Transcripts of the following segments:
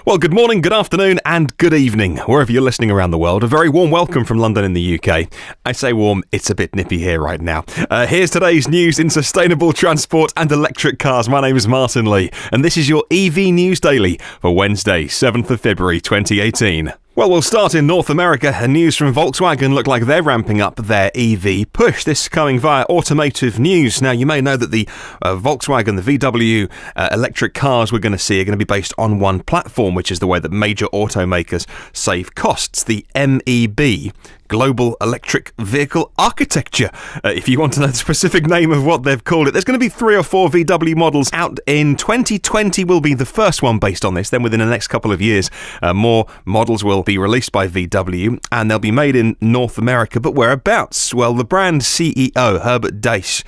Well, good morning, good afternoon, and good evening, wherever you're listening around the world. A very warm welcome from London in the UK. I say warm, it's a bit nippy here right now. Here's today's news in sustainable transport and electric cars. My name is Martin Lee, and this is your EV News Daily for Wednesday, 7th of February 2018. Well, we'll start in North America, and news from Volkswagen look like they're ramping up their EV push. This coming via Automotive News. Now, you may know that the Volkswagen, the VW electric cars we're going to see are going to be based on one platform, which is the way that major automakers save costs, the MEB. Global Electric Vehicle Architecture. If you want to know the specific name of what they've called it, there's going to be 3 or 4 VW models out in 2020 will be the first one based on this. Then within the next couple of years, more models will be released by VW and they'll be made in North America. But whereabouts? Well, the brand CEO, Herbert Diess,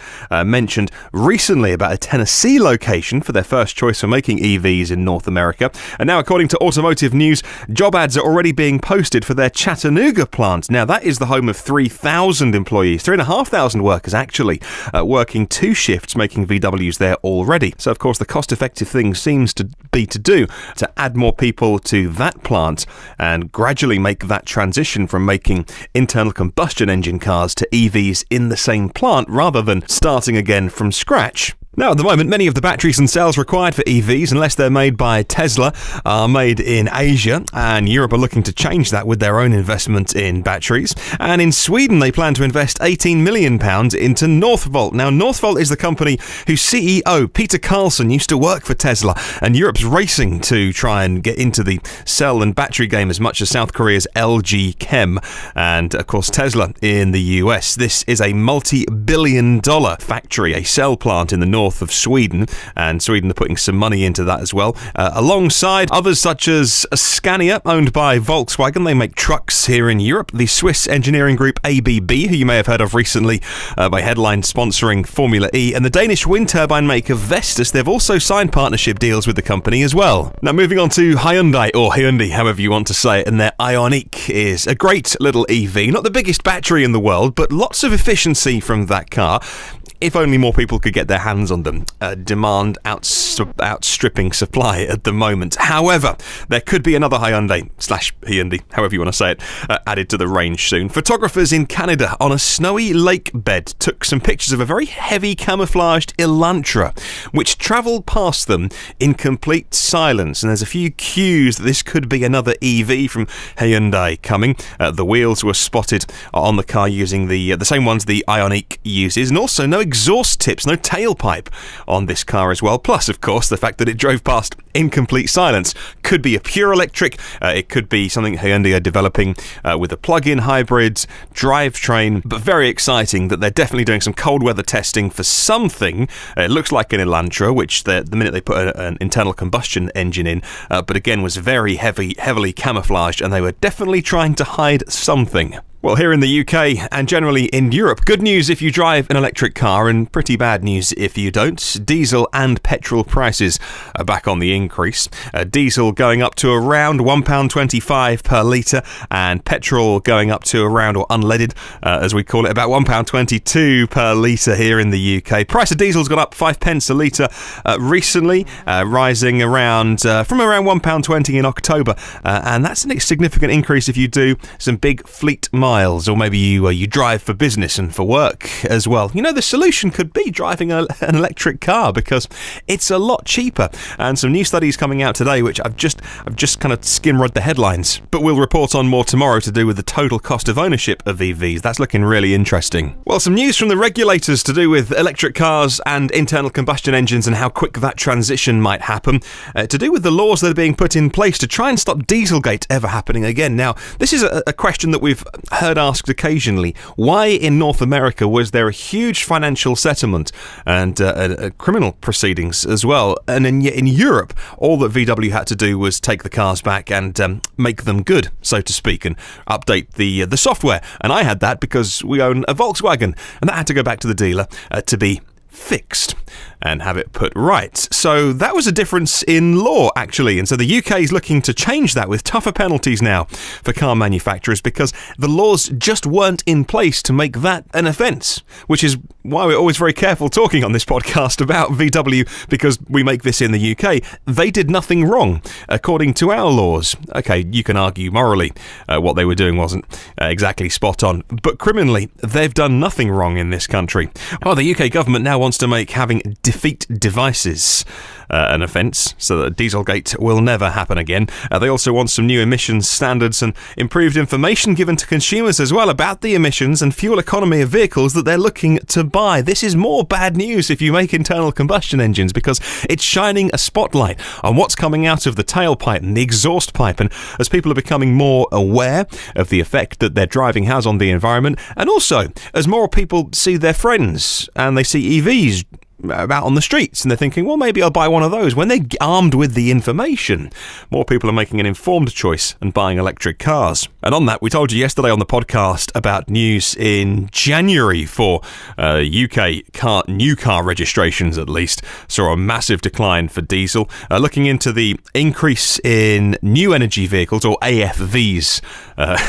mentioned recently about a Tennessee location for their first choice for making EVs in North America. And now, according to Automotive News, job ads are already being posted for their Chattanooga plant. Now, that is the home of 3,000 employees, 3,500 workers actually, working 2 shifts making VWs there already. So, of course, the cost-effective thing seems to be to add more people to that plant and gradually make that transition from making internal combustion engine cars to EVs in the same plant rather than starting again from scratch. Now, at the moment, many of the batteries and cells required for EVs, unless they're made by Tesla, are made in Asia, and Europe are looking to change that with their own investment in batteries. And in Sweden, they plan to invest £18 million into Northvolt. Now, Northvolt is the company whose CEO, Peter Carlson, used to work for Tesla, and Europe's racing to try and get into the cell and battery game as much as South Korea's LG Chem, and, of course, Tesla in the US. This is a multi-billion-dollar factory, a cell plant in the north of Sweden, and Sweden are putting some money into that as well, alongside others such as Scania, owned by Volkswagen. They make trucks here in Europe. The Swiss engineering group ABB, who you may have heard of recently by headline sponsoring Formula E, and the Danish wind turbine maker Vestas. They've also signed partnership deals with the company as well. Now, moving on to Hyundai, or Hyundai, however you want to say it, and their Ioniq is a great little EV, not the biggest battery in the world, but lots of efficiency from that car. If only more people could get their hands on them. Demand outstripping supply at the moment. However, there could be another Hyundai, however you want to say it, added to the range soon. Photographers in Canada on a snowy lake bed took some pictures of a very heavy camouflaged Elantra, which travelled past them in complete silence. And there's a few cues that this could be another EV from Hyundai coming. The wheels were spotted on the car using the same ones the Ioniq uses, and also no exhaust tips, no tailpipe on this car as well. Plus, of course, the fact that it drove past in complete silence. Could be a pure electric. It could be something Hyundai are developing with a plug-in hybrid drivetrain. But very exciting that they're definitely doing some cold weather testing for something. It looks like an Elantra, which the minute they put an internal combustion engine in, but again was very heavily camouflaged, and they were definitely trying to hide something. Well, here in the UK and generally in Europe, good news if you drive an electric car and pretty bad news if you don't. Diesel and petrol prices are back on the increase. Diesel going up to around £1.25 per litre, and petrol going up to around, or unleaded as we call it, about £1.22 per litre here in the UK. Price of diesel's gone up 5 pence a litre recently, rising around from around £1.20 in October, and that's a significant increase if you do some big fleet miles, or maybe you drive for business and for work as well. You know, the solution could be driving an electric car because it's a lot cheaper. And some new studies coming out today, which I've just kind of skim-read the headlines, but we'll report on more tomorrow to do with the total cost of ownership of EVs. That's looking really interesting. Well, some news from the regulators to do with electric cars and internal combustion engines and how quick that transition might happen, to do with the laws that are being put in place to try and stop Dieselgate ever happening again. Now, this is a question that we've heard asked occasionally. Why in North America was there a huge financial settlement and criminal proceedings as well, and in Europe all that VW had to do was take the cars back and make them good, so to speak, and update the software? And I had that because we own a Volkswagen, and that had to go back to the dealer to be fixed. and have it put right. So that was a difference in law, actually. And so the UK is looking to change that with tougher penalties now for car manufacturers because the laws just weren't in place to make that an offence, which is why we're always very careful talking on this podcast about VW, because we make this in the UK. They did nothing wrong, according to our laws. Okay, you can argue morally what they were doing wasn't exactly spot on, but criminally, they've done nothing wrong in this country. Well, the UK government now wants to make having defeat devices an offence, so that Dieselgate will never happen again. They also want some new emissions standards and improved information given to consumers as well about the emissions and fuel economy of vehicles that they're looking to buy. This is more bad news if you make internal combustion engines, because it's shining a spotlight on what's coming out of the tailpipe and the exhaust pipe, and as people are becoming more aware of the effect that their driving has on the environment, and also as more people see their friends and they see EVs out on the streets and they're thinking, well, maybe I'll buy one of those. When they're armed with the information, more people are making an informed choice and buying electric cars. And on that, we told you yesterday on the podcast about news in January for UK new car registrations, at least saw a massive decline for diesel. Looking into the increase in new energy vehicles, or AFVs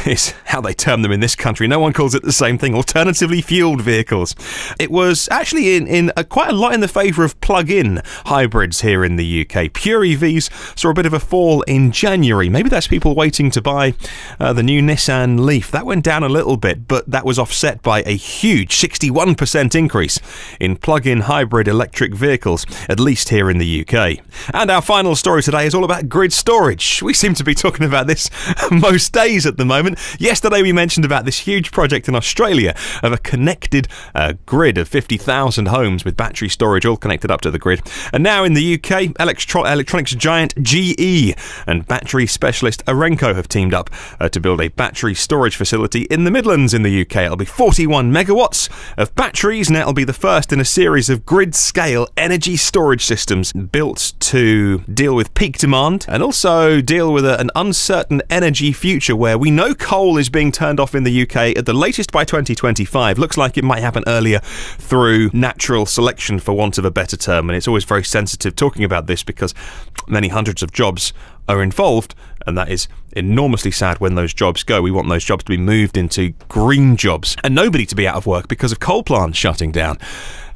is how they term them in this country. No one calls it the same thing. Alternatively fueled vehicles. It was actually in quite a lot in the favour of plug-in hybrids here in the UK. Pure EVs saw a bit of a fall in January. Maybe that's people waiting to buy the new Nissan Leaf. That went down a little bit, but that was offset by a huge 61% increase in plug-in hybrid electric vehicles, at least here in the UK. And our final story today is all about grid storage. We seem to be talking about this most days at the moment. Yesterday we mentioned about this huge project in Australia of a connected grid of 50,000 homes with battery storage all connected up to the grid. And now in the UK, electronics giant GE and battery specialist Arenco have teamed up to build a battery storage facility in the Midlands in the UK. It'll be 41 megawatts of batteries, and it'll be the first in a series of grid-scale energy storage systems built to deal with peak demand and also deal with an uncertain energy future where we know coal is being turned off in the UK at the latest by 2025. Looks like it might happen earlier through natural selection, for want of a better term, and it's always very sensitive talking about this because many hundreds of jobs are involved, and that is enormously sad when those jobs go. We want those jobs to be moved into green jobs and nobody to be out of work because of coal plants shutting down.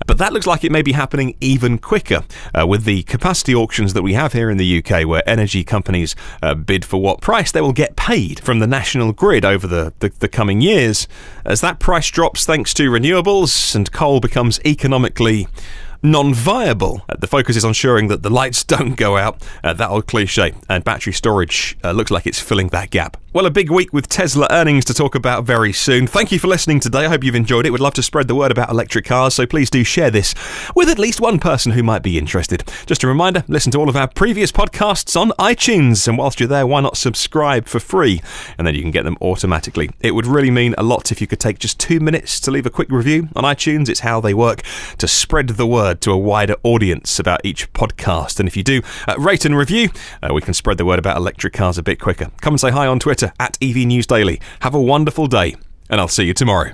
But that looks like it may be happening even quicker with the capacity auctions that we have here in the UK, where energy companies bid for what price they will get paid from the national grid over the coming years. As that price drops thanks to renewables and coal becomes economically non-viable. The focus is on ensuring that the lights don't go out, that old cliche, and battery storage looks like it's filling that gap. Well, a big week with Tesla earnings to talk about very soon. Thank you for listening today. I hope you've enjoyed it. We'd love to spread the word about electric cars, so please do share this with at least one person who might be interested. Just a reminder, listen to all of our previous podcasts on iTunes, and whilst you're there, why not subscribe for free, and then you can get them automatically. It would really mean a lot if you could take just 2 minutes to leave a quick review on iTunes. It's how they work to spread the word to a wider audience about each podcast. And if you do rate and review, we can spread the word about electric cars a bit quicker. Come and say hi on Twitter @EV News Daily. Have a wonderful day, and I'll see you tomorrow.